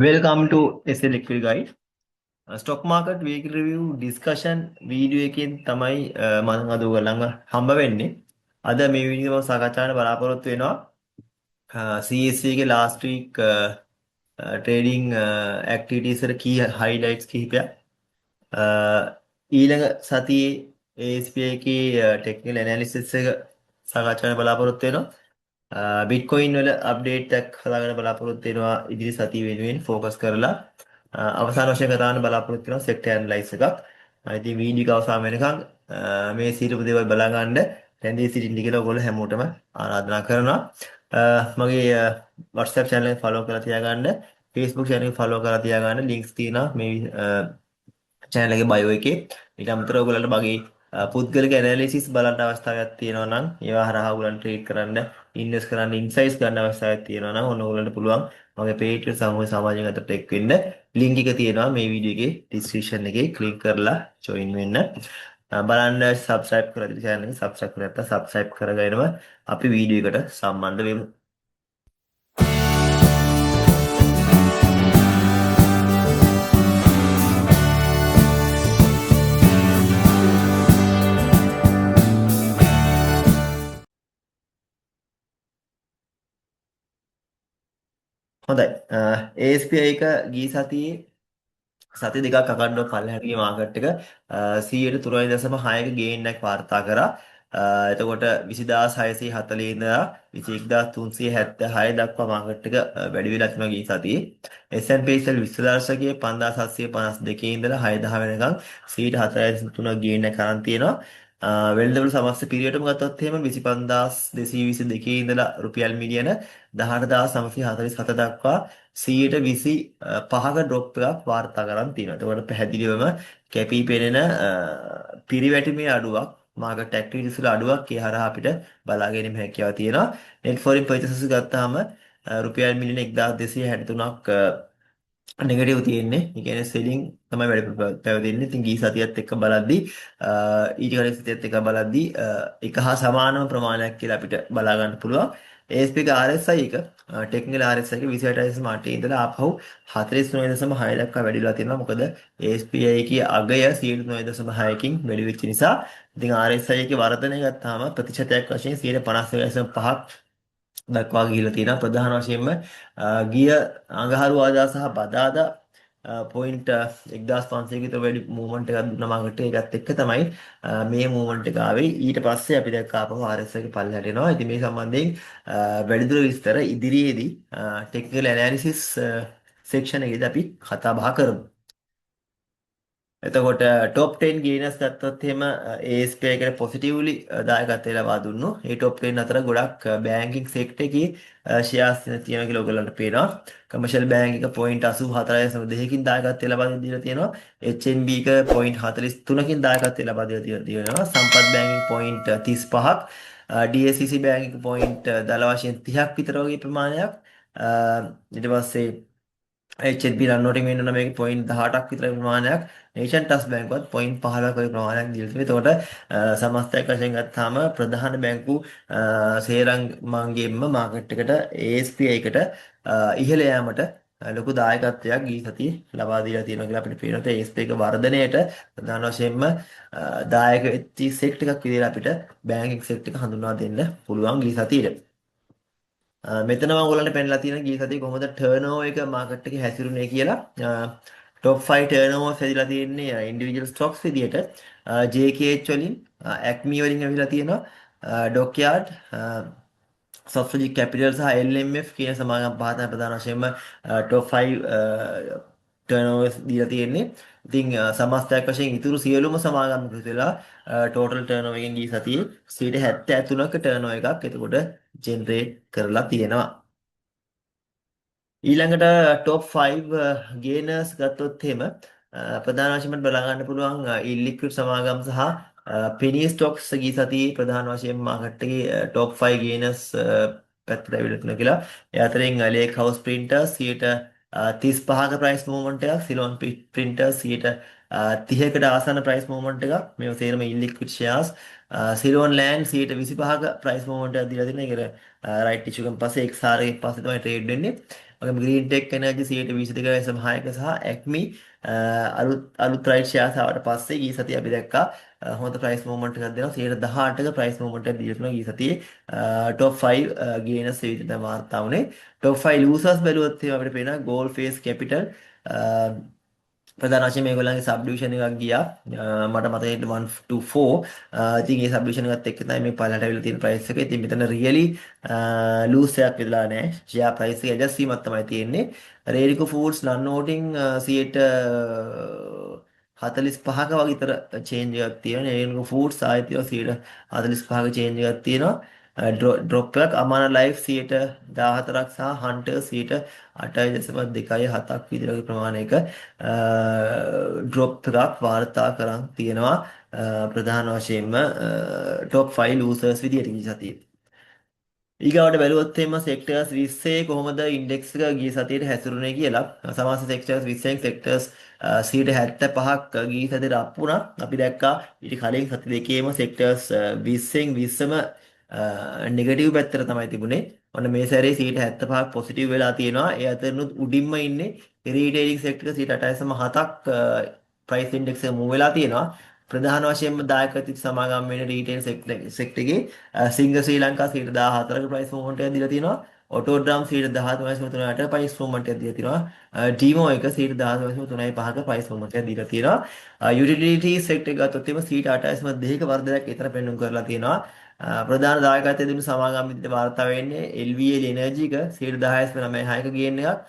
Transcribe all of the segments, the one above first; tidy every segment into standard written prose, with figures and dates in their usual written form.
Welcome to SA Liquid Guide. Stock market weekly review discussion video එකෙන් තමයි මම අද ඔයගොල්ලන්ව හම්බ වෙන්නේ. අද මේ වීඩියෝ එක සාකච්ඡා කරන්න බලාපොරොත්තු වෙනවා. CSE එකේ last week trading activities වල key highlights කිහිපයක්. ඊළඟ සතියේ ASP එකේ technical analysis එක සාකච්ඡා කරන්න බලාපොරොත්තු වෙනවා. බිට්කොයින් වල අප්ඩේට් එකක් හදාගන්න බලාපොරොත්තු වෙනවා ඉදිරි සතිය වෙනුවෙන් ફોකස් කරලා අවසාන වශයෙන් කතා කරන්න බලාපොරොත්තු වෙනවා සෙක්ටර් ඇනලයිස් එකක්. ඉතින් වීඩියෝ එක අවසාන වෙනකන් මේ සියලුම දේවල් බලා ගන්න රැඳී සිටින්න කියලා ඔයගොල්ලෝ හැමෝටම ආරාධනා කරනවා. මගේ WhatsApp channel එක follow කරලා තියාගන්න, Facebook channel එක follow කරලා තියාගන්න links තියෙනවා මේ channel එකේ bio එකේ. ඊට අමතරව ඔයගොල්ලන්ට මගේ පුද්ගලික ඇනලිසිස් බලන්න අවස්ථාවක් තියෙනවා නම් ඒවා හරහා ඔයගොල්ලන් ට්‍රේඩ් කරන්න, ඉන්වෙස්ට් කරන්න, ඉන්සයිට්ස් ගන්න අවස්ථාවක් තියෙනවා නම් ඔන්න ඔයගොල්ලන්ට පුළුවන් මගේ Patreon සමූහ සමාජයෙන් අතට එක් වෙන්න. ලින්ක් එක තියෙනවා මේ වීඩියෝ එකේ description එකේ ක්ලික් කරලා join වෙන්න. බලන්න subscribe කරලා තියෙන channel එක subscribe කරලා නැත්නම් subscribe කරගෙනම අපි වීඩියෝ එකට සම්බන්ධ වෙමු. හොඳයි. ASP එක ගිය සතියේ සති දෙකක් අකණ්ඩව පල්ලෙහාට ගිය මාකට් එක 103.6ක ගේන් එකක් වාර්තා කරා. එතකොට 20640 ඉඳලා 21376 දක්වා මාකට් එක වැඩි වෙලා තියෙනවා ගිය සතියේ. S&P 20 දර්ශකයේ 5752 ඉඳලා 6000 වෙනකන් 4.3 ගේන් එකක් අරන් තියෙනවා. වෙළඳපොළ සමස්ත පිරියඩම ගත්තොත් එහෙම 25222 ඉඳලා රුපියල් මිලියන 18947 දක්වා 125ක ඩ්‍රොප් එකක් වාර්තා කරන් තියෙනවා. ඒකට පැහැදිලිවම කැපී පෙනෙන පිරිවැටීමේ අඩුවක් මාකට් ඇක්ටිවිටිස් වල අඩුවක් ඒ හරහා අපිට බලා ගැනීම හැකියාව තියෙනවා. net foreign purchases ගත්තාම රුපියල් මිලියන 1263ක් නෙගටිව් තියෙන්නේ. ඒ කියන්නේ සෙලින් තමයි වැඩි පැවතෙන්නේ. ඉතින් ගිය සතියත් එක්ක බලද්දී ඊට කලින් සතියත් එක්ක බලද්දී එක හා සමානම ප්‍රමාණයක් කියලා අපිට බලා ගන්න පුළුවන්. ASP එක RSI එක ටෙක්නිකල් RSI එක 28.8 ඉඳලා ආපහු 49.6 දක්වා වැඩි වෙලා තියෙනවා. මොකද ASP එකේ අගය 3.6කින් වැඩි වෙච්ච නිසා. ඉතින් RSI එකේ වර්ධනය ගත්තාම ප්‍රතිශතයක් වශයෙන් 51.5ක් දක්වා ගිහිලා තියෙනවා. ප්‍රධාන වශයෙන්ම ගිය අඟහරුවාදා සහ බදාදා පොයින්ට් 1500 විතර වැඩි මූවමන්ට් එකක් දුන්නා මාකට් එකත් එක්ක තමයි මේ මූවමන්ට් එක ආවේ. ඊට පස්සේ අපි දැක්ක ආපහු RSI එක පල්ලෙහාට එනවා. ඉතින් මේ සම්බන්ධයෙන් වැඩිදුර විස්තර ඉදිරියේදී ටෙක්නිකල් ඇනලිසිස් සෙක්ෂන් එකේදී අපි කතා බහ කරමු. එතකොට টপ 10 ගේනර්ස් ගත්තොත් එහෙම ASP එකට පොසිටිව්ලි දායකත්වය ලබා දුන්නු. ඒ টপ 10 අතර ගොඩක් බැංකින් සෙක්ටර් එකේ ෂෙයාර්ස් තියෙනවා කියලා ඔයගොල්ලන්ට පේනවා. කමර්ෂල් බැංක් එක 0.84.2කින් දායකත්වය ලබා දීලා තියෙනවා. HNB එක 0.43කින් දායකත්වය ලබා දීලා තියෙනවා. සම්පත් බැංකින් 0.35ක් DSCC බැංක් එක දල වශයෙන් 30ක් විතර වගේ ප්‍රමාණයක්. ඊට පස්සේ HSB රන්නෝටින් වෙන්න මේක 0.18ක් විතර ප්‍රමාණයක් නේෂන් ට්‍රස්ට් බැංකුවත් 0.15ක වගේ ප්‍රමාණයක් දීලා තියෙනවා. එතකොට සමස්තයක් වශයෙන් ගත්තාම ප්‍රධාන බැංකු සේරංගමන්ගෙන්ම මාකට් එකට ASP එකට ඉහළ යෑමට ලොකු දායකත්වයක් ගිය සතියේ ලබා දීලා තියෙනවා කියලා අපිට පේනවා. ASP එක වර්ධනයට ප්‍රධාන වශයෙන්ම දායක වෙච්ච සෙක්ටර් එකක් විදිහට අපිට බැංකින් සෙක්ටර් එක හඳුන්වා දෙන්න පුළුවන් ගිය සතියේ. මෙතන මම ඔයගොල්ලන්ට පෙන්නලා තියෙන ගිය සතියේ කොහොමද ටර්නෝවර් එක මාකට් එකේ හැසිරුනේ කියලා. top 5 turnovers හැදිලා තියෙන්නේ individual stocks විදියට JKH වලින් Acme වලින් ඇවිල්ලා තියෙනවා Dockyard Strategic Capital සහ LMF කියන සමාගම් පහ තමයි ප්‍රධාන වශයෙන්ම top 5 turnovers දීලා තියෙන්නේ. ඉතින් සමස්තයක් වශයෙන් ඉතුරු සියලුම සමාගම් එකතු වෙලා total turnover එකෙන් ගිය සතියේ 73ක turnover එකක් එතකොට generate කරලා තියෙනවා. ඊළඟට top 5 gainers ගත්තොත් එහෙම ප්‍රධාන වශයෙන්ම බලා ගන්න පුළුවන් illiquid සමාගම් සහ penny stocks ගිය සතියේ ප්‍රධාන වශයෙන් මාකට් එකේ top 5 gainers පැත්තට ඇවිල්ලා තියෙනවා කියලා. ඒ අතරින් Lake House Printers 35ක price movement එකක්, Ceylon Printers 30කට ආසන්න price movement එකක්. මේවා සේරම illiquid shares. Ceylon Land 25ක price movement එකක් දීලා තියෙනවා. ඒක right issue එකෙන් පස්සේ XR එකෙන් පස්සේ තමයි trade වෙන්නේ. වගේම Green Tech Energy 122.6ක සහ Acme අලුත් රයිට් ෂෙයාර්ස් ආවට පස්සේ ගිය සතියේ අපි දැක්කා හොඳ ප්‍රයිස් මූව්මන්ට් එකක් දෙනවා 18ක ප්‍රයිස් මූව්මන්ට් එකක් දීලා තියෙනවා ගිය සතියේ top 5 gainers විදිහට වාර්තා වුණේ top 5 losers බැලුවොත් එහෙනම් අපිට පේනවා Gold Face Capital ප්‍රධාන වශයෙන් මේගොල්ලන්ගේ සබ්ඩිවිෂන් එකක් ගියා මට මතකයි 1 to 4 ඉතින් ඒ සබ්ඩිවිෂන් එකත් එක්ක තමයි මේ පළලට අවිලා තියෙන ප්‍රයිස් එක. ඉතින් මෙතන රියලි ලූස් එකක් වෙලා නැහැ. ෂෙයා ප්‍රයිස් එක ඇඩ්ජස්ට් වීමක් තමයි තියෙන්නේ. රේඩිකෝ ෆූඩ්ස් නන් නෝටින් 45ක වගේ විතර චේන්ජ් එකක් තියෙනවා. රේඩිකෝ ෆූඩ්ස් ආයෙත් 45ක චේන්ජ් එකක් තියෙනවා. ඩ්‍රොප් එකක් අමාන ලයිෆ් 14ක් සහ හන්ටර් 8.2.7ක් විතර ප්‍රමාණයක ඩ්‍රොප් එකක් වාර්තා කරන් තියෙනවා ප්‍රධාන වශයෙන්ම ටොප් 5 ලූසර්ස් විදියට ගිය සතියේ. ඊගාවට බැලුවොත් එimhe සෙක්ටර්ස් 20 කොහොමද ඉන්ඩෙක්ස් එක ගිය සතියේ හැසිරුනේ කියලා සමාස සෙක්ටර්ස් 20 සෙක්ටර්ස් 75ක් ගිය සතියේ අප් වුණා. අපි දැක්කා ඊට කලින් සති දෙකේම සෙක්ටර්ස් 20න් 20ම නෙගටිව් පැත්තට තමයි තිබුණේ. ඔන්න මේ සැරේ 75ක් පොසිටිව් වෙලා තියෙනවා. ඒ අතරිනුත් උඩින්ම ඉන්නේ රීටේලින් සෙක්ටර් 8.7ක් ප්‍රයිස් ඉන්ඩෙක්ස් එක මූව් වෙලා තියෙනවා. ප්‍රධාන වශයෙන්ම දායකත්වයට සමාගම් වෙන රීටේල් සෙක්ටර් එකේ සිංග ශ්‍රී ලංකා 14ක ප්‍රයිස් මූව්මන්ට් එකක් දීලා තියෙනවා. ඔටෝ ඩ්‍රම් 13.3ට ප්‍රයිස් මූව්මන්ට් එකක් දීලා තියෙනවා. ඩීමෝ එක 13.3.5ක ප්‍රයිස් මූව්මන්ට් එකක් දීලා තියෙනවා. යුටිලිටි සෙක්ටර් එක ගත්තොත් එimhe 8.2ක වර්ධනයක් විතර පෙන්වන්න කරලා තියෙනවා. ප්‍රධාන දායකත්වයේ දුන්න සමාගම් විදිහට වාර්තා වෙන්නේ LVL Energy එක 10.9ක ගේන් එකක්.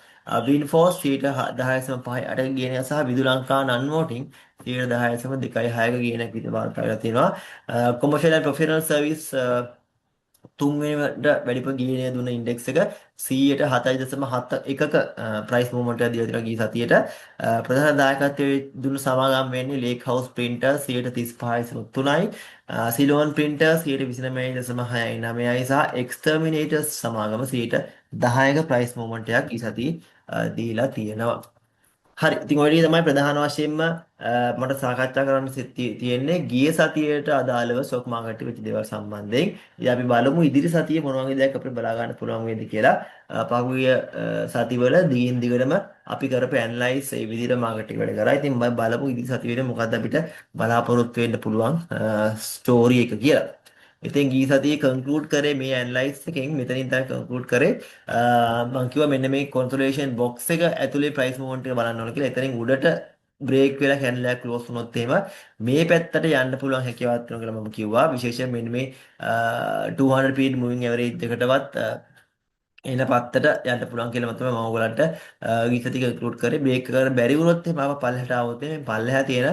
Winforce 10.5ක ගේන් එකක් සහ විදු ලංකා නන් වෝටින් 10.2.6ක ගේන් එකක් විතර වාර්තා වෙලා තියෙනවා. කොමර්ෂල් ඇන්ඩ් ප්‍රොෆෙෂනල් සර්විස් තුන්වෙනිවට වැඩිපුර ගේනය දුන්න ඉන්ඩෙක්ස් එක 7.71ක ප්‍රයිස් මූව්මන්ට් එකක් දීලා තියෙනවා ගිය සතියේට. ප්‍රධාන දායකත්වයේ දුන්න සමාගම් වෙන්නේ ලේක් හවුස් ප්‍රින්ටර් 35.3යි, සිලෝන් ප්‍රින්ටර් 29.69යි සහ එක්ස්ටර්මිනේටර්ස් සමාගම 10ක ප්‍රයිස් මූව්මන්ට් එකක් ගිය සතියේ දීලා තියෙනවා. හරි ඉතින් ඔය ටික තමයි ප්‍රධාන වශයෙන්ම මට සාකච්ඡා කරන්න තියෙන්නේ ගිය සතියේට අදාළව ස්ටොක් මාකට් එකේ වෙච්ච දේවල් සම්බන්ධයෙන්. ඉතින් අපි බලමු ඉදිරි සතියේ මොන වගේ දෙයක් අපිට බලා ගන්න පුළුවන් වේද කියලා. පහුගිය සතිවල දිගින් දිගටම අපි කරපු ඇනලයිස් ඒ විදිහට මාකට් එක වැඩ කරා. ඉතින් බලමු ඉදිරි සතියේ මොකද්ද අපිට බලාපොරොත්තු වෙන්න පුළුවන් ස්ටෝරි එක කියලා. ඉතින් ගිය සතියේ කන්ක්ලූඩ් කරේ මේ ඇනලයිස් එකෙන් මෙතනින් තමයි කන්ක්ලූඩ් කරේ මම කිව්වා මෙන්න මේ කොන්සොලිඩේෂන් බොක්ස් එක ඇතුලේ ප්‍රයිස් මූව්මන්ට් එක බලන්න ඕන කියලා. එතනින් උඩට බ්‍රේක් වෙලා කැන්ඩල් එකක් ක්ලෝස් වුණොත් එහෙම මේ පැත්තට යන්න පුළුවන් හැකියාවක් තියෙනවා කියලා මම කිව්වා. විශේෂයෙන් මෙන්න මේ 200 period moving average එකටවත් එන පත්තට යන්න පුළුවන් කියලා තමයි මම ඔයගලන්ට ගිහින් ටික ඉන්ක්ලූඩ් කරේ. බ්‍රේක් කරන්න බැරි වුණොත් එහෙනම් ආව පල්ලෙහාට ආවොත් මේ පල්ලෙහා තියෙන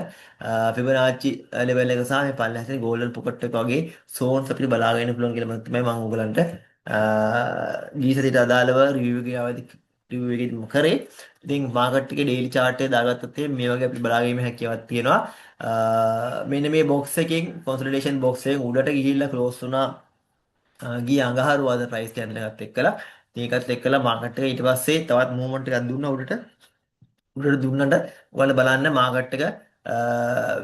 ෆිබොනාචි ලෙවල් එක සහ මේ පල්ලෙහා තියෙන ගෝල්ඩන් පොකට් එක වගේ සෝන්ස් අපිට බලාගෙන ඉන්න පුළුවන් කියලා තමයි මම ඔයගලන්ට ගිහින් අදාළව රිවිව් එකේ ආවදී රිවිව් එකේ කරේ. ඉතින් මාකට් එකේ ඩේලි chart එක දාගත්තොත් මේ වගේ අපිට බලාගැනීමේ හැකියාවක් තියෙනවා. මෙන්න මේ බොක්ස් එකෙන් කොන්සොලිඩේෂන් බොක්ස් එකෙන් උඩට ගිහිල්ලා ක්ලෝස් වුණා ගිය අඟහරුවාද ප්‍රයිස් කැන්ඩල් එකත් එක්කලා මේකත් එක්කලා මාකට් එක ඊට පස්සේ තවත් මූව්මන්ට් එකක් දුන්නා උඩට දුන්නට ඔයාලා බලන්න මාකට් එක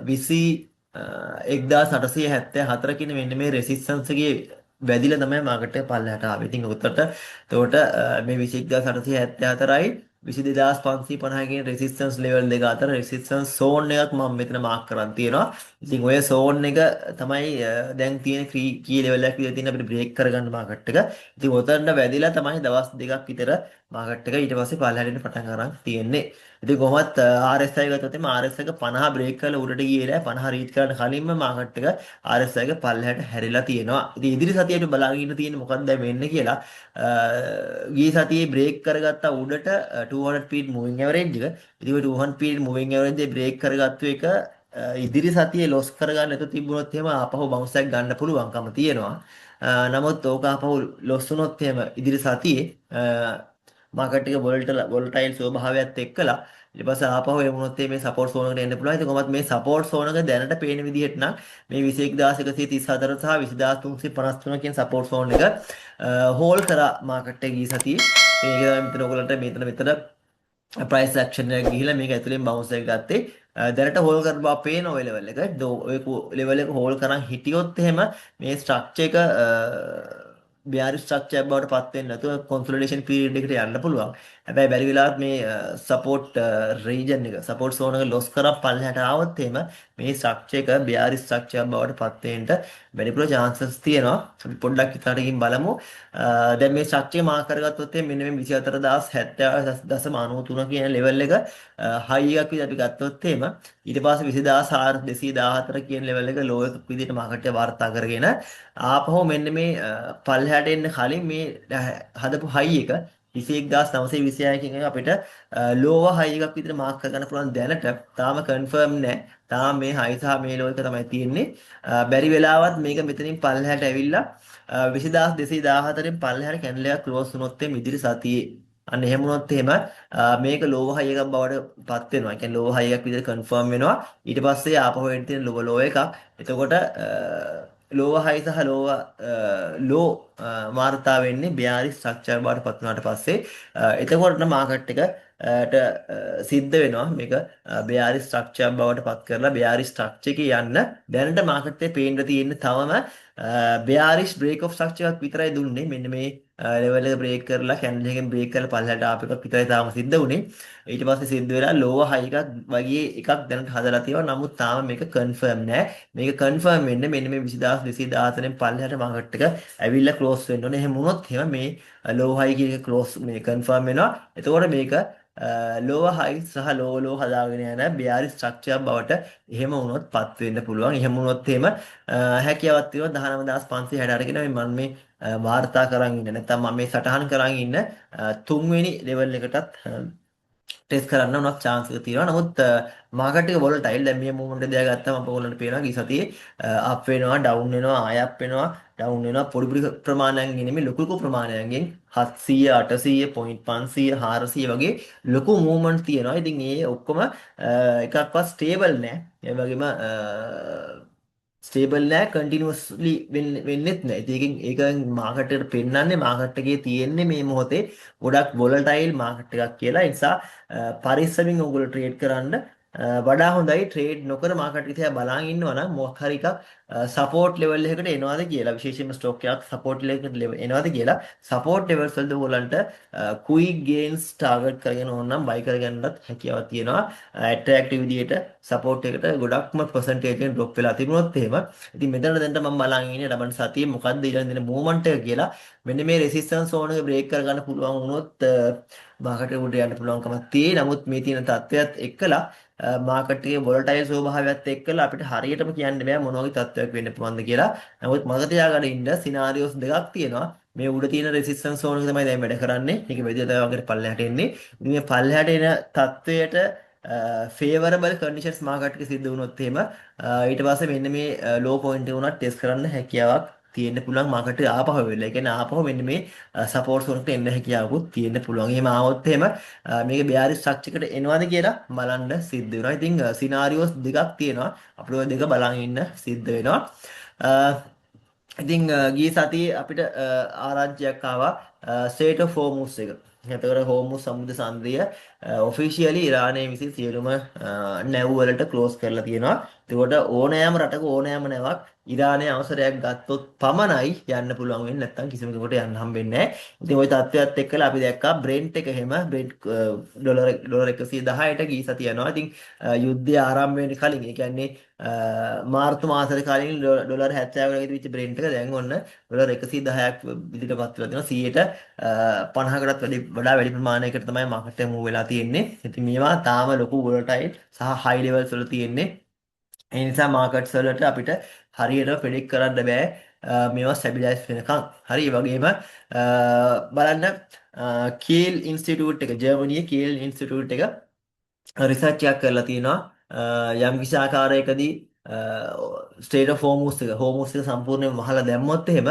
21,874 කියන මෙන්න මේ රෙසිස්ටන්ස් එකේ වැදිලා තමයි මාකට් එක පල්ලෙහාට ආවේ. ඉතින් එතකොට මේ 21,874යි 22,550 කියන රෙසිස්ටන්ස් ලෙවල් දෙක අතර රෙසිස්ටන්ස් සෝන් එකක් මම මෙතන මාක් කරන් තියෙනවා. ඉතින් ඔය සෝන් එක තමයි දැන් තියෙන කී ලෙවල් එකක් විතර තියෙන අපිට බ්‍රේක් කරගන්න මාකට් එක. ඉතින් ඔතනට වැදිලා තමයි දවස් දෙකක් විතර මාකට් එක ඊට පස්සේ පල්ලෙහාට එන්න පටන් ගන්න තියෙන්නේ. ඉතින් කොහොමත් RSI ගත්තොත් එimhe RSI එක 50 බ්‍රේක් කරලා උඩට ගියේ නෑ 50 රීච් කරන්න කලින්ම මාකට් එක RSI එක පල්ලෙහාට හැරිලා තියෙනවා. ඉතින් ඉදිරි සතියට බලාගෙන ඉන්න තියෙන්නේ මොකක්ද වෙන්නේ කියලා. ගිය සතියේ බ්‍රේක් කරගත්ත උඩට 200 period moving average එක. ඉතින් 200 period moving average එක බ්‍රේක් කරගත්තු එක ඉදිරි සතියේ ලොස් කරගන්න නැතුව තිබුණොත් එහෙම ආපහු බවුන්ස් එකක් ගන්න පුළුවන්කම තියෙනවා. නමුත් ඕක ආපහු ලොස් වුණොත් එහෙම ඉදිරි සතියේ මාකට් එක වොලටයිල් ස්වභාවයත් එක්කලා ඊට පස්සේ ආපහු ඒ වුණොත් මේ සපෝට් සෝන් එකට එන්න පුළුවන්. ඉතින් කොහොමත් මේ සපෝට් සෝන් එක දැනට පේන විදිහට නම් මේ 21,134 සහ 20,353 කියන සපෝට් සෝන් එක හෝල් කරා මාකට් එක ගිය සතියේ. ඒක තමයි මෙතන ඔයගලන්ට මෙතන ප්‍රයිස් ඇක්ෂන් එක ගිහිලා මේක ඇතුලෙන් බවුන්ස් එක ගත්තේ. දැනට හෝල් කරන බව පේන ඔය ලෙවල් එක. ඔය ලෙවල් එක හෝල් කරන් හිටියොත් එහෙම මේ ස්ට්‍රක්චර් එක බියාරි ස්ට්‍රක්චර් බවට පත් වෙන්නේ නැතුව කොන්සොලිඩේෂන් පීරියඩ් එකට යන්න පුළුවන්. හැබැයි බැරි වෙලාවත් මේ සපෝට් රීජන් එක සපෝට් සෝන් එක ලොස් කරලා පල්ලෙහාට ආවොත් එහෙම මේ ස්ට්‍රක්චර් එක බියාරි ස්ට්‍රක්චර් බවට පත් වෙන්න වැඩිපුර chances තියෙනවා. අපි පොඩ්ඩක් ඉස්සරහට බලමු. දැන් මේ ස්ට්‍රක්චර් එක මාක් කරගත්තොත් එහෙනම් මෙන්න මේ 24070.93 කියන ලෙවල් එක හයි එකක් විදිහට අපි ගත්තොත් එහෙම ඊට පස්සේ 20214 කියන ලෙවල් එක ලෝ එකක් විදිහට මාකට් එක වාර්තා කරගෙන ආපහු මෙන්න මේ පල්ලෙහාට එන්න කලින් මේ හදපු හයි එක 21926කින් අපිට ලෝව හයි එකක් විදිහට මාක් කරගන්න පුළුවන් දැනට තාම කන්ෆර්ම් නැහැ. තාම මේ හයි සහ මේ ලෝ එක තමයි තියෙන්නේ. බැරි වෙලාවත් මේක මෙතනින් පල්ලෙහාට ඇවිල්ලා 20214න් පල්ලෙහාට කැන්ඩල් එකක් ක්ලෝස් වුණොත් එimhe ඉදිරි සතියේ අන්න එහෙම වුණොත් එහෙම මේක ලෝව හයි එකක් බවට පත් වෙනවා. ඒ කියන්නේ ලෝව හයි එකක් විදිහට කන්ෆර්ම් වෙනවා. ඊට පස්සේ ආපහු එන්න තියෙන ලෝ එකක්. එතකොට ලෝව හයි සහ ලෝ වාර්තා වෙන්නේ බියාරි ස්ට්‍රක්චර් බවට පත් වුණාට පස්සේ එතකොට මාකට් එකට සිද්ධ වෙනවා මේක බියාරි ස්ට්‍රක්චර් බවට පත් කරලා බියාරි ස්ට්‍රක්චර් එකේ යන්න දැනට මාකට් එකේ පේන්න තියෙන්නේ තවම බියාරිෂ් බ්‍රේක් ඔෆ් ස්ට්‍රක්චර් එකක් විතරයි දුන්නේ. මෙන්න මේ ලෙවල් එක බ්‍රේක් කරලා කැන්ඩල් එකෙන් බ්‍රේක් කරලා පල්ලෙහාට ආපු එකක් විතරයි තාම සිද්ධ වුනේ. ඊට පස්සේ සිද්ධ වෙලා ලෝව හයි එකක් වගේ එකක් දැනට හදලා තියෙනවා. නමුත් තාම මේක කන්ෆර්ම් නෑ. මේක කන්ෆර්ම් වෙන්නේ මෙන්න මේ 20214න් පල්ලෙහාට මාකට් එක ඇවිල්ලා ක්ලෝස් වෙන්න ඕනේ. එහෙම වුණොත් එහෙම මේ ලෝව හයි කියන එක ක්ලෝස් මේ කන්ෆර්ම් වෙනවා. එතකොට මේක ලෝව හයි සහ ලෝ හදාගෙන යන බියාරි ස්ට්‍රක්චර් බවට එහෙම වුණොත් පත් වෙන්න පුළුවන්. එහෙම වුණොත් එහෙම හැකියාවක් තියෙනවා 19560 අරගෙන මම මේ වාර්තා කරන් ඉන්න නැත්නම් මම මේ සටහන් කරන් ඉන්න තුන්වෙනි ලෙවල් එකටත් ටෙස්ට් කරන්න උනත් chance එක තියෙනවා. නමුත් මාකට් එක වොලටයිල් දැන් මේ මූවමන්ට් එක දිහා ගත්තාම අප ඔයගොල්ලන්ට පේනවා ගිය සතියේ අප් වෙනවා, ඩවුන් වෙනවා, ආය අප් වෙනවා, ඩවුන් වෙනවා පොඩි පොඩි ප්‍රමාණයන්ගෙන් නෙමෙයි ලොකු ලොකු ප්‍රමාණයන්ගෙන් 700, 800, 500, 400 වගේ ලොකු මූවමන්ට් තියෙනවා. ඉතින් මේ ඔක්කොම එකක්වත් ස්ටේබල් නෑ. ඒ වගේම ස්ටේබල් නෑ කන්ටිනියස්ලි වෙන්නෙත් නෑ. ඉතින් ඒකෙන් මාකට් එකට පෙන්වන්නේ මාකට් එකේ තියෙන්නේ මේ මොහොතේ ගොඩක් වොලටයිල් මාකට් එකක් කියලා. ඒ නිසා පරිස්සමින් ඔයගොල්ලෝ ට්‍රේඩ් කරන්න වඩා හොඳයි ට්‍රේඩ් නොකර මාකට් එක දිහා බලන් ඉන්නවා නම් මොකක් හරි එකක් සපෝට් ලෙවල් එකකට එනවාද කියලා විශේෂයෙන්ම ස්ටොක් එකක් සපෝට් ලෙවල් එකට එනවාද කියලා සපෝට් ලෙවල්ස් වලද ඔයගොල්ලන්ට ක්වික් ගේන්ස් ටාගට් කරගෙන ඕන නම් බයි කරගන්නත් හැකියාවක් තියෙනවා ඇට්‍රැක්ටිව් විදියට සපෝට් එකට ගොඩක්ම පර්සන්ටේජ් එකෙන් ඩ්‍රොප් වෙලා තිබුණොත් එහෙම ඉතින් මෙතන දැන් මම බලන් ඉන්නේ ලබන සතියේ මොකද්ද ඊළඟ දින මූවමන්ට් එක කියලා මෙන්න මේ රෙසිස්ටන්ස් සෝන් එක බ්‍රේක් කරගන්න පුළුවන් වුණොත් මාකට් එක උඩ යන්න පුළුවන්කමක් තියෙයි. නමුත් මේ තියෙන තත්ත්වයක් එක්කලා මාකට් එකේ වොලටයිල් ස්වභාවයත් එක්කලා අපිට හරියටම කියන්න බෑ මොන වගේ තත්ත්වයක් වෙන්න පුළුවන්ද කියලා. නමුත් මතක තියාගන්න ඉන්න සිනාරියෝස් දෙකක් තියෙනවා. මේ උඩ තියෙන රෙසිස්ටන්ස් සෝන් එක තමයි දැන් වැඩ කරන්නේ. මේක වෙදිය තමයි වගේ පල්ලෙහාට එන්නේ. ඉතින් මේ පල්ලෙහාට එන තත්ත්වයට ෆේවරබල් කන්ඩිෂන්ස් මාකට් එකේ සිද්ධ වුණොත් එහෙම ඊට පස්සේ මෙන්න මේ ලෝ පොයින්ට් එක උනත් ටෙස්ට් කරන්න හැකියාවක් තියෙන්න පුළුවන් මාකට් එක ආපහු වෙලා. ඒ කියන්නේ ආපහු මෙන්න මේ සපෝට් සෝන් එකට එන්න හැකියාවකුත් තියෙන්න පුළුවන්. එහෙම ආවොත් එහෙම මේක බෙයාරිස් ස්ට්‍රක්චර් එකට එනවද කියලා බලන්න සිද්ධ වෙනවා. ඉතින් සිනාරියෝස් දෙකක් තියෙනවා. අපිට ඔය දෙක බලන් ඉන්න සිද්ධ වෙනවා. ඉතින් ගිය සතියේ අපිට ආරංචියක් ආවා ස්ටේට් ඔෆ් හෝමුස් එක. එතකොට හෝමුස් සමුද්‍ර සංධිය ඔෆිෂියලි ඉරානයේ විසින් සියලුම නැව් වලට ක්ලෝස් කරලා තියෙනවා. එතකොට ඕනෑම රටක ඕනෑම නැවක් ඉරානයේ අවසරයක් ගත්තොත් පමණයි යන්න පුළුවන් වෙන්නේ නැත්නම් කිසිම කෙනෙකුට යන්න හම්බෙන්නේ නැහැ. ඉතින් ওই තත්ත්වයක් එක්කලා අපි දැක්කා බ්‍රෙන්ට් එක එහෙම බ්‍රෙන්ට් ඩොලර් 110ට ගිය සතිය යනවා. ඉතින් යුද්ධය ආරම්භ වෙන්න කලින් ඒ කියන්නේ මාර්තු මාසෙට කලින් ඩොලර් 70 වගේ තිබිච්ච බ්‍රෙන්ට් එක දැන් ඔන්න ඩොලර් 110ක් විදිහට පත් වෙලා තියෙනවා. 50කටත් වඩා වැඩි ප්‍රමාණයකට තමයි මාකට් එක මූව් වෙලා තියෙන්නේ. ඉතින් මේවා තාම ලොකු වොලටයිල් සහ හයි ලෙවල්ස් වල තියෙන්නේ. ඒ නිසා මාකට්ස් වලට අපිට හරියට ප්‍රෙඩික්ට් කරන්න බෑ මේවා ස්ටැබිලයිස් වෙනකන්. හරි ඒ වගේම බලන්න කීල් ඉන්ස්ටිටියුට් එක ජර්මනියේ කීල් ඉන්ස්ටිටියුට් එක රිසර්ච් එකක් කරලා තිනවා යම් කිසි ආකාරයකදී ස්ටේට් ඔෆ් හෝමුස් එක සම්පූර්ණයෙන්ම වහලා දැම්මොත් එහෙම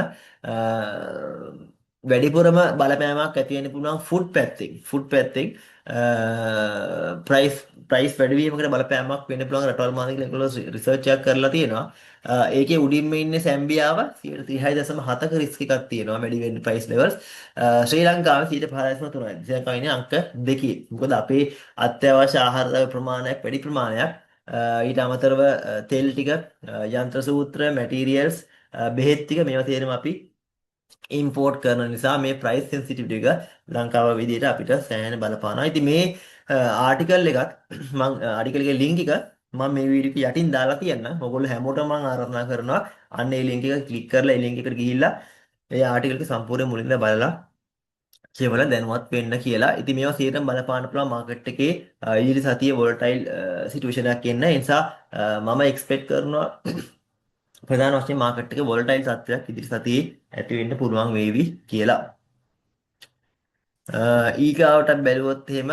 වැඩිපුරම බලපෑමක් ඇති වෙන්න පුළුවන් ෆුඩ් පැත්තෙන් ප්‍රයිස් වැඩිවීමකට බලපෑමක් වෙන්න පුළුවන් රටවල් මාර්ගයක ඒගොල්ලෝ රිසර්ච් එකක් කරලා තියෙනවා. ඒකේ උඩින්ම ඉන්නේ සැම්බියාව 36.7ක රිස්ක් එකක් තියෙනවා වැඩි වෙන්න ප්‍රයිස් ලෙවල්ස්. ශ්‍රී ලංකාවේ 5.3යි. ශ්‍රී ලංකාවේ ඉන්නේ අංක 2. මොකද අපේ අත්‍යවශ්‍ය ආහාර ද්‍රව්‍ය ප්‍රමාණයක් වැඩි ප්‍රමාණයක් ඊට අමතරව තෙල් ටික යන්ත්‍ර සූත්‍ර මැටීරියල්ස් බෙහෙත් ටික මේවා තේරෙම අපි ඉම්පෝර්ට් කරන නිසා මේ ප්‍රයිස් සෙන්සිටිවිටි එක ලංකාව විදිහට අපිට සෑහෙන බලපානවා. ඉතින් මේ ආටිකල් එකත් මම ආටිකල් එකේ ලින්ක් එක මම මේ වීඩියෝ එක යටින් දාලා තියන්නම්. ඔයගොල්ලෝ හැමෝටම මම ආරාධනා කරනවා අන්න ඒ ලින්ක් එක ක්ලික් කරලා ඒ ලින්ක් එකට ගිහිල්ලා ඒ ආටිකල් එක සම්පූර්ණ මුලින්ම බලලා කියවලා දැනුවත් වෙන්න කියලා. ඉතින් මේවා සියයටම බලපාන්න පුළුවන් මාකට් එකේ ඊළි සතියේ වොලටයිල් සිටුේෂන් එකක් එන්න. ඒ නිසා මම එක්ස්පෙක්ට් කරනවා ප්‍රධාන වශයෙන් මාකට් එකේ වොලටයිල් තත්ත්වයක් ඉදිරි සතියේ ඇති වෙන්න පුළුවන් වේවි කියලා. ඊගාවට බැලුවොත් එහෙම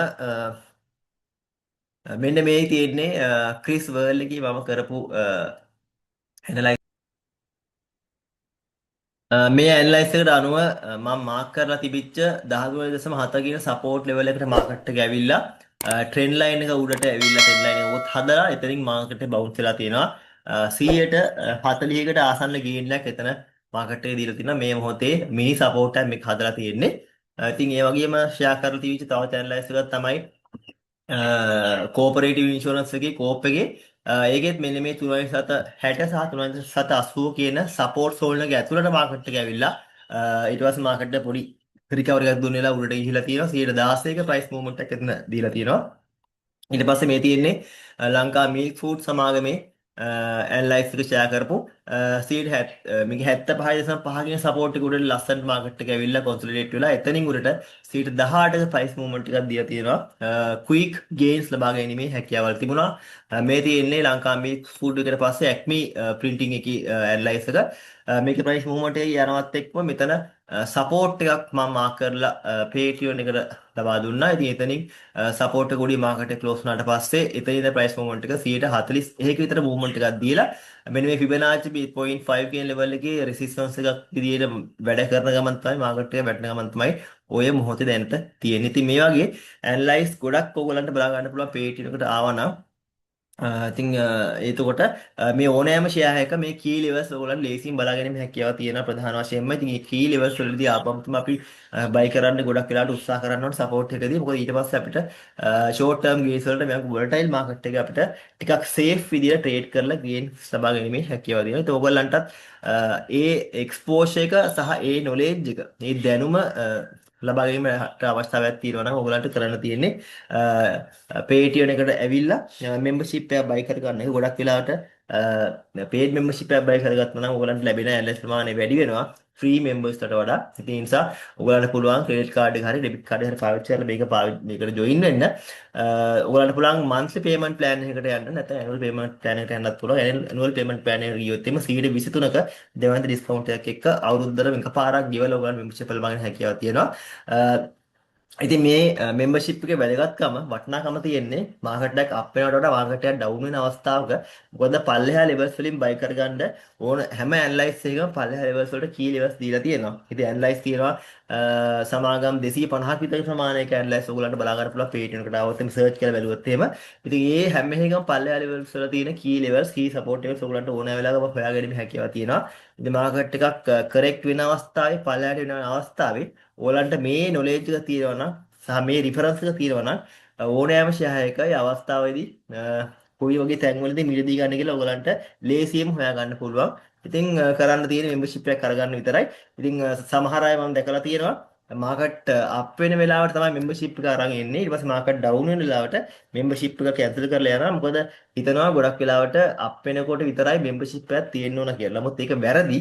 මෙන්න මේ තියෙන්නේ ක්‍රිස් වර්ල් එකේ මම කරපු මේ ඇනලයිස් එකට අනුව මම මාක් කරලා තිබිච්ච 13.7 කියන සපෝට් ලෙවල් එකට මාකට් එක ඇවිල්ලා ට්‍රෙන්ඩ් ලයින් එක උඩට ඇවිල්ලා ට්‍රෙන්ඩ් ලයින් එක උත් හදලා එතනින් මාකට් එක බවුන්ස් වෙලා තියෙනවා 140කට ආසන්න ගේන් එකක් එතන මාකට් එකේ දීලා තිනවා මේ මොහොතේ මිනි සපෝට් එකක් මේක හදලා තියෙන්නේ. ඉතින් ඒ වගේම ෂෙයා කරලා තිබිච්ච තවත් ඇනලයිස් එකක් තමයි කෝපරේටිව් ඉන්ෂුරන්ස් එකේ කෝප් එකේ ඒකෙත් මෙන්න මේ 3.760 සහ 3.780 කියන සපෝට් සෝල්න එක ඇතුළට මාකට් එක ඇවිල්ලා ඊට පස්සේ මාකට් එක පොඩි රිකවරි එකක් දුන්න වෙලා උඩට ගිහිලා තියෙනවා 116ක ප්‍රයිස් මූවමන්ට් එකක් එතන දීලා තියෙනවා ඊට පස්සේ මේ තියෙන්නේ ලංකා මිල්ක් ෆුඩ් සමාගමේ ඇනලයිස් එක ෂෙයා කරපු මේක 75.5 කියන සපෝට් එක උඩට ලස්සන මාකට් එක ඇවිල්ලා කොන්සොලිඩේට් වෙලා එතනින් උඩට 18ක ප්‍රයිස් මූවමන්ට් එකක් දීලා තියෙනවා ක්වික් ගේන්ස් ලබා ගැනීමේ හැකියාවල් තිබුණා මේ තියෙන්නේ ලංකා මිල්ක් ෆුඩ් එකට පස්සේ ඇක්මි ප්‍රින්ටිං එකේ ඇනලයිස් එක මේකේ ප්‍රයිස් මූවමන්ට් එක යනවත් එක්කම මෙතන සපෝට් එකක් මම මාක් කරලා පේටියෝන් එකට ලබා දුන්නා. ඉතින් එතනින් සපෝට් එක උඩින් මාකට් එක ක්ලෝස් වුණාට පස්සේ එතනින් ප්‍රයිස් මූවමන්ට් එක 141ක විතර මූවමන්ට් එකක් දීලා මෙන්න මේ Fibonacci 0.5 කියන ලෙවල් එකේ රෙසිස්ටන්ස් එකක් විදියට වැඩ කරන ගමන් තමයි මාකට් එක වැටෙන ගමන් තමයි ඔය මොහොතේ දැනට තියෙන්නේ. ඉතින් මේ වගේ ඇනලයිස් ගොඩක් ඕගොල්ලන්ට බලා ගන්න පුළුවන් පේටියෝන් එකට ආවනම් ඉතින් එතකොට මේ ඕනෑම ෂෙයා එක මේ කී ලෙවල්ස් ඔයගොල්ලන් ලේසියෙන් බලා ගැනීම හැකියාව තියෙන ප්‍රධාන වශයෙන්ම ඉතින් මේ කී ලෙවල්ස් වලදී ආපම් තමයි අපි බයි කරන්න ගොඩක් වෙලාවට උත්සාහ කරන්න ඕනේ සපෝට් එකදී මොකද ඊට පස්සේ අපිට ෂෝට් ටර්ම් ගේන්ස් වලට මේ වොලටයිල් මාකට් එකේ අපිට ටිකක් සේෆ් විදියට ට්‍රේඩ් කරලා ගේන්ස් ලබා ගැනීම හැකියාව තියෙනවා. ඒත් ඔයගොල්ලන්ටත් ඒ එක්ස්පෝෂර් එක සහ ඒ නොලෙජ් එක මේ දැනුම ලබා ගැනීමට අවස්ථාවක් තියෙනවා නම් ඔයගොල්ලන්ට කරන්න තියෙන්නේ Patreon එකට ඇවිල්ලා membership එකක් buy කරගන්න. ඒක ගොඩක් වෙලාවට paid membership එකක් buy කරගත්තා නම් ඔයගොල්ලන්ට ලැබෙන ඇනලිස් ප්‍රමාණය වැඩි වෙනවා. free members ට වඩා. ඉතින් ඒ නිසා ඔයගොල්ලන්ට පුළුවන් credit card එක හරි debit card එක හරි පාවිච්චි කරලා මේකට join වෙන්න. ඔයගොල්ලන්ට පුළුවන් monthly payment plan එකකට යන්න නැත්නම් annual payment plan එකට යන්නත් පුළුවන්. annual payment plan එකට ගියොත් එimhe 23ක දෙවන්ත discount එකක් එක්ක අවුරුද්දට එකපාරක් ගෙවලා ඔයගොල්ලන් membership එක ලබා ගන්න හැකියාවක් තියෙනවා. ඉතින් මේ මෙම්බර්ෂිප් එකේ වැදගත්කම වටිනාකම තියෙන්නේ මාකට් එක අප් වෙනවට වඩා මාකට් එක ඩවුන් වෙන අවස්ථාවක මොකද පල්ලෙහා ලෙවල්ස් වලින් බයි කරගන්න ඕන හැම ඇනලයිස් එකකම පල්ලෙහා ලෙවල්ස් වලට කී ලෙවල්ස් දීලා තියෙනවා. ඉතින් ඇනලයිස් තියෙනවා සමාගම් 250ක් විතර ප්‍රමාණයක ඇනලයිස් ඔයගොල්ලන්ට බලා ගන්න පුළුවන් පේටියන් එකට આવොත් එimhe සර්ච් කරලා බැලුවොත් එහෙම. ඉතින් මේ හැම එකකම පල්ලෙහා ලෙවල්ස් වල තියෙන කී ලෙවල්ස් කී සපෝට් ලෙවල්ස් ඔයගොල්ලන්ට ඕන වෙලාවක හොයාගැනීමේ හැකියාව තියෙනවා. ඉතින් මාකට් එකක් කරෙක්ට් වෙන අවස්ථාවේ පල්ලෙහාට වෙන අවස්ථාවේ ඔයගොල්ලන්ට මේ නොලෙජ් එක තියෙනවා නම් සහ මේ රිෆරන්ස් එක තියෙනවා නම් ඕනෑම ෂෙයා එකයි අවස්ථාවේදී කොයි වගේ තැන්වලදී මිලදී ගන්න කියලා ඔයගලන්ට ලේසියෙන් හොයා ගන්න පුළුවන්. ඉතින් කරන්න තියෙන membership එකක් අරගන්න විතරයි. ඉතින් සමහර අය මම දැකලා තියෙනවා මාකට් අප් වෙන වෙලාවට තමයි membership එක අරන් එන්නේ. ඊට පස්සේ මාකට් ඩවුන් වෙන වෙලාවට membership එක කැන්සල් කරලා යනවා. මොකද හිතනවා ගොඩක් වෙලාවට අප් වෙනකොට විතරයි membership එකක් තියෙන්න ඕන කියලා. නමුත් ඒක වැරදි.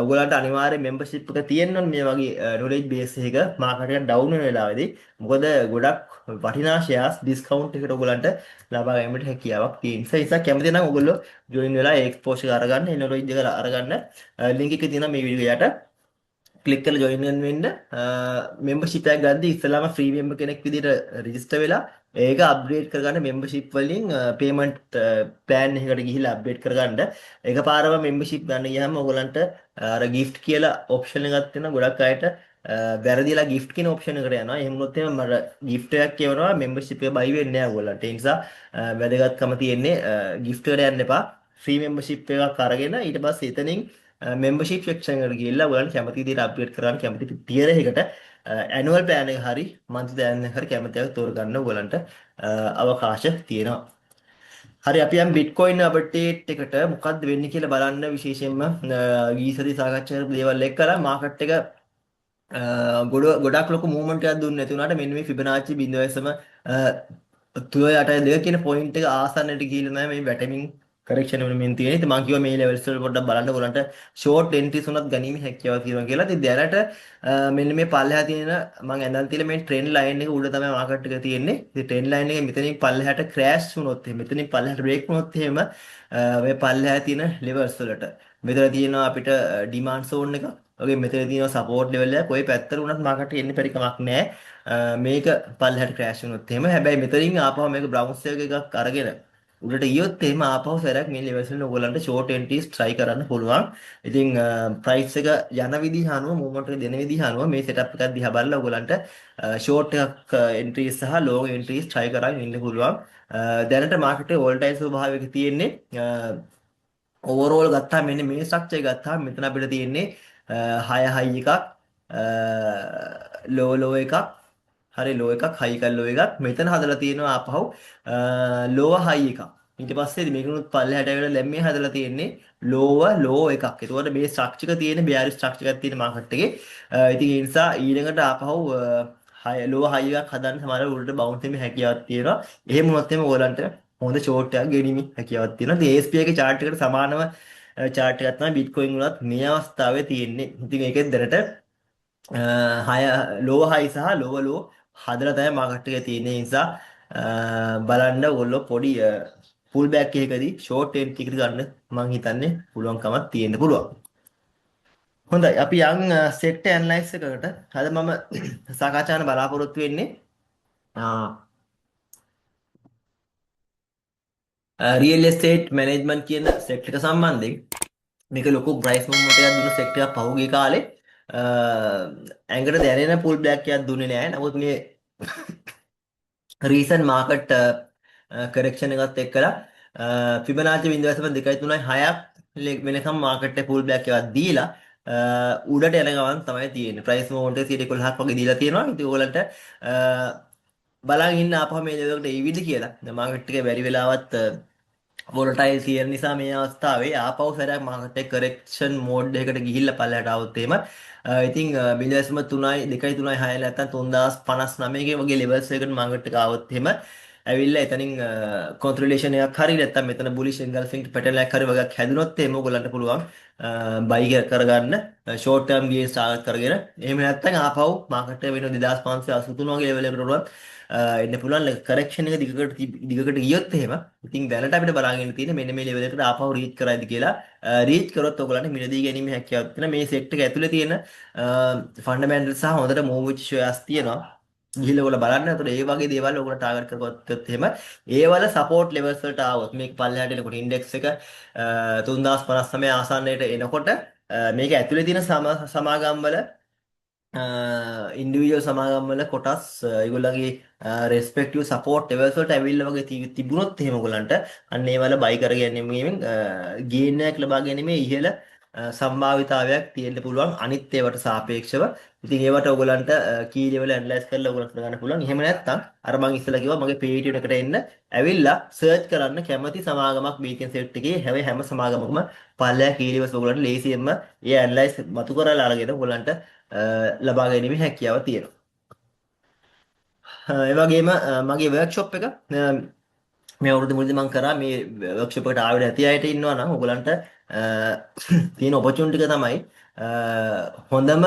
ඔයගලන්ට අනිවාර්යෙන් membership එක තියෙන්න ඕන මේ වගේ knowledge base එක මාකට් එක ඩවුන් වෙන වෙලාවේදී. මොකද ගොඩක් වටිනා shares discount එකට ඔයගලන්ට ලබා ගැනීමට හැකියාවක් තියෙන නිසා කැමති නම් ඔයගොල්ලෝ join වෙලා ඒ exposure එක අරගන්න, knowledge එක අරගන්න. link එක තියෙනවා මේ වීඩියෝ යට. ක්ලික් කරලා ජොයින් වෙන්න membership එකක් ගද්දි ඉස්සෙල්ලාම free member කෙනෙක් විදිහට register වෙලා ඒක අප්ග්‍රේඩ් කරගන්න membership වලින් payment plan එකකට ගිහිල්ලා අප්ඩේට් කරගන්න එකපාරම membership ගන්න ගියාම ඔයගලන්ට අර gift කියලා option එකක් තියෙනවා ගොඩක් අයට වැරදිලා gift කියන option එකට යනවා එහෙම වුණොත් එහෙම මට gift එකක් කියවනවා membership එක buy වෙන්නේ නැහැ ඔයගලන්ට ඒ නිසා වැදගත්කම තියෙන්නේ gift එකට යන්න එපා free membership එකක් අරගෙන ඊට පස්සේ එතනින් membership section එකට ගිහිල්ලා ඔයාලට කැමති විදිහට අප්ඩේට් කරගන්න කැමති tier එකකට annual plan එක හරි monthly plan එක හරි කැමති එකක් තෝරගන්න ඔයගලන්ට අවකාශ තියෙනවා. හරි අපි යම් බිට්කොයින් අපඩේට් එකට මොකක්ද වෙන්නේ කියලා බලන්න විශේෂයෙන්ම ගීසරි සාකච්ඡා කරපු දේවල් එක්කලා මාකට් එක ගොඩක් ලොකු මූවමන්ට් එකක් දුන්නේ නැති වුණාට මෙන්න මේ ෆිබනාච්චි 0.2 කියන පොයින්ට් එක ආසන්නට ගිහිල්ලා නැහැ මේ වැටමින් කරෙක්ෂන් වෙනමින් තියෙන. ඉතින් මම කිව්වා මේ ලෙවල්ස් වල පොඩ්ඩක් බලන්න ඕගලන්ට ෂෝට් එන්ට්‍රීස් උනත් ගැනීම හැකියාව තියෙනවා කියලා. ඉතින් දැනට මෙන්න මේ පල්ලෙහා තියෙන මම ඇඳන් තියලා මේ ට්‍රෙන්ඩ් ලයින් එක උඩ තමයි මාකට් එක තියෙන්නේ. ඉතින් ට්‍රෙන්ඩ් ලයින් එක මෙතනින් පල්ලෙහාට ක්‍රෑෂ් වුණොත් එහෙම මෙතනින් පල්ලෙහාට බ්‍රේක් වුණොත් එහෙම මේ පල්ලෙහා තියෙන ලෙවල්ස් වලට මෙතන තියෙනවා අපිට ඩිමාන්ඩ් සෝන් එක. ඔගේ මෙතන තියෙනවා සපෝට් ලෙවල් එක. කොයි පැත්තට වුණත් මාකට් එන්න බැරි කමක් නැහැ. මේක පල්ලෙහාට ක්‍රෑෂ් වුණොත් එහෙම. හැබැයි මෙතනින් ආපහු මේක බ්‍රවුන්ස් එකක් අරගෙන උඩට ගියොත් එහෙම ආපහු සැරයක් මේ ලෙවල්ස් වල ඔයගලන්ට ෂෝට් එන්ට්‍රීස් try කරන්න පුළුවන්. ඉතින් ප්‍රයිස් එක යන විදිහ අනුව මූවමන්ට් එක දෙන විදිහ අනුව මේ සෙටප් එකක් දිහා බලලා ඔයගලන්ට ෂෝට් එකක් එන්ට්‍රීස් සහ ලොං එන්ට්‍රීස් try කරන් ඉන්න පුළුවන්. දැනට මාකට් එකේ ඕල් ටයිම් ස්වභාවයක තියෙන්නේ ඕවරෝල් ගත්තාම මෙන්න මේ ස්ට්‍රක්චර් ගත්තාම මෙතන අපිට තියෙන්නේ හය හයි එකක් ලෝ ලෝ එකක් හරි ලෝ එකක් හයි එකක් ලෝ එකක් මෙතන හදලා තියෙනවා ආපහු ලෝව හයි එකක් ඊට පස්සේ මේකනුත් පල්ලෙහාට ඇවිල්ලා දැන් මේ හදලා තියෙන්නේ ලෝව ලෝ එකක්. ඒතකොට මේ ස්ට්‍රක්චර් එක තියෙන්නේ බෙයාරිස් ස්ට්‍රක්චර් එකක් තියෙන මාකට් එකේ. ඉතින් ඒ නිසා ඊළඟට ආපහු හය ලෝව හයි එකක් හදන්න සමහර උඩට බවුන්ස් වෙන්න හැකියාවක් තියෙනවා. එහෙම වුණොත් එimhe ඔයගලන්ට හොඳ ෂෝට් එකක් ගෙනිමි හැකියාවක් තියෙනවා. ඉතින් ASP එකේ chart එකට සමානව chart එකක් තමයි Bitcoin වලත් මේ අවස්ථාවේ තියෙන්නේ. ඉතින් ඒකෙත් දැනට හය ලෝව හයි සහ ලෝව ලෝ හදලා තමයි මාකට් එකේ තියෙන්නේ. ඒ නිසා බලන්න ඔයගොල්ලෝ පොඩි පුල් බෑක් එකකදී ෂෝට් එන්ට්‍රි එකකට ගන්න මම හිතන්නේ පුළුවන්කමක් තියෙන්න පුළුවන්. හොඳයි අපි යන් සෙක්ටර් ඇනලයිස් එකකට. අද මම සාකච්ඡා කරන්න බලාපොරොත්තු වෙන්නේ රියල් එස්ටේට් මැනේජ්මන්ට් කියන සෙක්ටර් එක සම්බන්ධයෙන්. මේක ලොකු ප්‍රයිස් මූව්මන්ට් එකක් දුන්න සෙක්ටර් එකක් පහුගිය කාලේ ඇඟට දැනෙන පුල් බෑක් එකක් දුන්නේ නැහැ. නමුත් මේ රීසන් මාකට් කරෙක්ෂන් එකත් එක්කලා ෆිබනාචි 0.236ක් වෙනකම් මාකට් එක පුල් බෑක් එකක් දීලා උඩට යන ගමන් තමයි තියෙන්නේ. ප්‍රයිස් මූවමන්ට් එක 11ක් වගේ දීලා තියෙනවා. ඉතින් ඕගලන්ට බලන් ඉන්න ආපහු මේ ලෙවල් එකට එවිද කියලා. මාකට් එක බැරි වෙලාවත් වොලටයිල් තියෙන නිසා මේ අවස්ථාවේ ආපහු සැරයක් මාකට් එක කරෙක්ෂන් මෝඩ් එකකට ගිහිල්ලා පල්ලයට આવොත් එහෙම ඉතින් 0.3යි 2යි 3යි 6යි නැත්තම් 3059 වගේ ලෙවල්ස් එකකට මාකට් එක આવොත් එහෙම ඇවිල්ලා එතනින් කොන්සොලිඩේෂන් එකක් හරි නැත්තම් මෙතන බුලිෂ් එන්ගල්ෆින්గ్ පැටර්න් එකක් හරි වගේක් හැදුනොත් එහෙම ඔයගොල්ලන්ට පුළුවන් බයි කරගන්න ෂෝට් ටර්ම් ගේන්ස් ටාගට් කරගෙන එහෙම නැත්තම් ආපහු මාකට් එක වෙන 2583 වගේ ලෙවල් එකකට උනොත් එන්න පුළුවන් කරෙක්ෂන් එක දිගකට ගියොත් එහෙම ඉතින් දැනට අපිට බලාගෙන තියෙන්නේ මෙන්න මේ ලෙවල් එකට ආපහු රීච් කරයිද කියලා රීච් කරොත් ඔයගොල්ලන්ට මිලදී ගැනීම හැකියාවක් තියෙන මේ සෙක්ටර් එක ඇතුලේ තියෙන ෆන්ඩමෙන්ටල් සහ හොඳට මූව් වෙච්ච ෂෙයාර්ස් තියෙනවා ගිහිල්ලා ඔයගොල්ලෝ බලන්න. එතකොට ඒ වගේ දේවල් ඔයගොල්ලෝ ටාගට් කරගත්තොත් එහෙම ඒ වල සපෝට් ලෙවල්ස් වලට ආවොත් මේක පල්ලෙහාට එනකොට ඉන්ඩෙක්ස් එක 3059 ආසන්නයට එනකොට මේක ඇතුලේ තියෙන සමාගම් වල ඉන්ඩිවිජුවල් සමාගම් වල කොටස් ඒගොල්ලන්ගේ රෙස්පෙක්ටිව් සපෝට් ලෙවල්ස් වලට ඇවිල්ලා වගේ තිබුණොත් එහෙම ඔයගොල්ලන්ට අන්න ඒ වල බයි කර ගැනීමෙන් ගේන් එකක් ලබා ගැනීමේ ඉහළ සම්භාවිතාවයක් තියෙන්න පුළුවන් අනිත් ඒවාට සාපේක්ෂව. ඉතින් ඒවට ඔයගොල්ලන්ට කී ලෙවල් ඇනලයිස් කරලා ඔයගොල්ලන්ට ගන්න පුළුවන්. එහෙම නැත්නම් අර මම ඉස්සෙල්ලා කිව්වා මගේ page view එකට එන්න ඇවිල්ලා සර්ච් කරන්න කැමති සමාගමක් BTN set එකේ හැම සමාගමකම පල්ලෙහා කී ලෙවල්ස් ඔයගොල්ලන්ට ලේසියෙන්ම ඒ ඇනලයිස් මතු කරලා අරගෙන ඔයගොල්ලන්ට ලබා ගැනීමේ හැකියාව තියෙනවා. ඒ වගේම මගේ වර්ක්ෂොප් එක මේ අවුරුදු මුලදී මම කරා මේ වර්ක්ෂොප් එකට ආවෙ නැති අයට ඉන්නවා නම් ඔයගලන්ට තියෙන ඔපචුනිටි එක තමයි හොඳම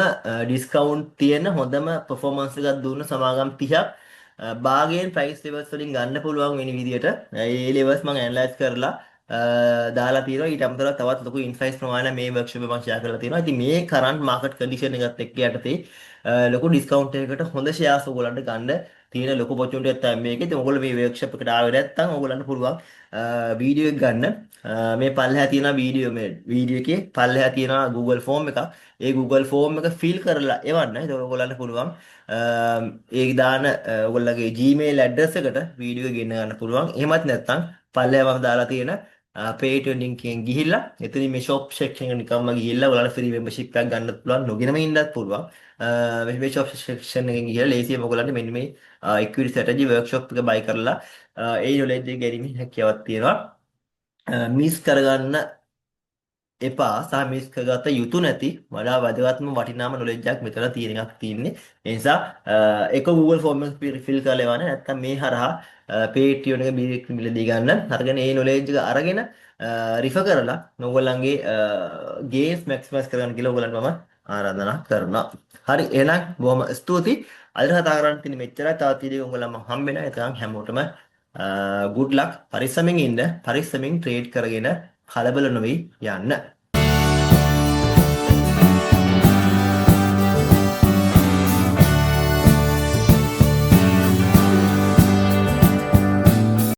ඩිස්කවුන්ට් තියෙන හොඳම පර්ෆෝමන්ස් එකක් දුන්න සමාගම් 30ක් බාගෙන් ප්‍රයිස් ලෙවල්ස් වලින් ගන්න පුළුවන් වෙන විදිහට ඒ ලෙවල්ස් මම ඇනලයිස් කරලා දාලා තියෙනවා. ඊට අමතරව තවත් ලොකු ඉන්සයිට්ස් ප්‍රමාණයක් මේ වර්ක්ෂොප් එකේ මම ෂෙයා කරලා තියෙනවා. ඉතින් මේ කරන්ට් මාකට් කන්ඩිෂන් එකත් එක්ක යටතේ ලොකු ඩිස්කවුන්ට් එකකට හොඳ ෂෙයාර්ස් ඔයගලන්ට ගන්න තියෙන ලොකු opportunity එකක් තමයි මේක. ඉතින් ඔයගොල්ලෝ මේ වර්ක්ෂොප් එකට ආවේ නැත්නම් ඔයගලන්ට පුළුවන් වීඩියෝ එක ගන්න. මේ පල්ලෙහා තියෙන වීඩියෝ එකේ පල්ලෙහා තියෙන Google form එකක්. ඒ Google form එක fill කරලා එවන්න. ඒක ඔයගොල්ලන්ට පුළුවන් ඒ දාන ඔයගොල්ලගේ Gmail address එකට වීඩියෝ එක ගෙන්න ගන්න පුළුවන්. එහෙමත් නැත්නම් පල්ලෙහා මම දාලා තියෙන පේටියෝ ලින්ක් එකෙන් ගිහිල්ලා එතනින් මේ ෂොප් සෙක්ෂන් එක නිකම්ම ගිහිල්ලා ඔයාලට ෆ්‍රී මෙම්බර්ෂිප් එකක් ගන්නත් පුළුවන් නොගෙනම ඉන්නත් පුළුවන්. මේ ෂොප් සෙක්ෂන් එකෙන් ගිහිල්ලා ලේසියෙන්ම ඔයගොල්ලන්ට මෙන්න මේ ඉක්විටි ස්ට්‍රැටජි වර්ක්ෂොප් එක බයි කරලා ඒ නොලෙජ් එක ගැනීමේ හැකියාවක් තියෙනවා. මිස් කරගන්න එපා සහ මිස් කරගත යුතු නැති වඩා වැදගත්ම වටිනාම නොලෙජ් එකක් මෙතන තියෙන එකක් තියෙන්නේ. ඒ නිසා ඒක Google ෆෝම් එක ෆිල් කරලා එවන්න. නැත්නම් මේ හරහා Patreon එක මිලදී ගන්න. අරගෙන ඒ නොලෙජ් එක අරගෙන රිෆර් කරලා ඕගොල්ලන්ගේ ගේම්ස් මැක්සිමයිස් කරගන්න කියලා ඕගොල්ලන්ට මම ආරාධනා කරනවා. හරි එහෙනම් බොහොම ස්තුතියි. අද කතා කරන්න තියෙන මෙච්චරයි. තවත් වීඩියෝ ඔයගොල්ලන්ම හම්බ වෙනවා. ඒතරම් හැමෝටම good luck. පරිස්සමෙන් ඉන්න. පරිස්සමෙන් ට්‍රේඩ් කරගෙන කලබල නොවි යන්න.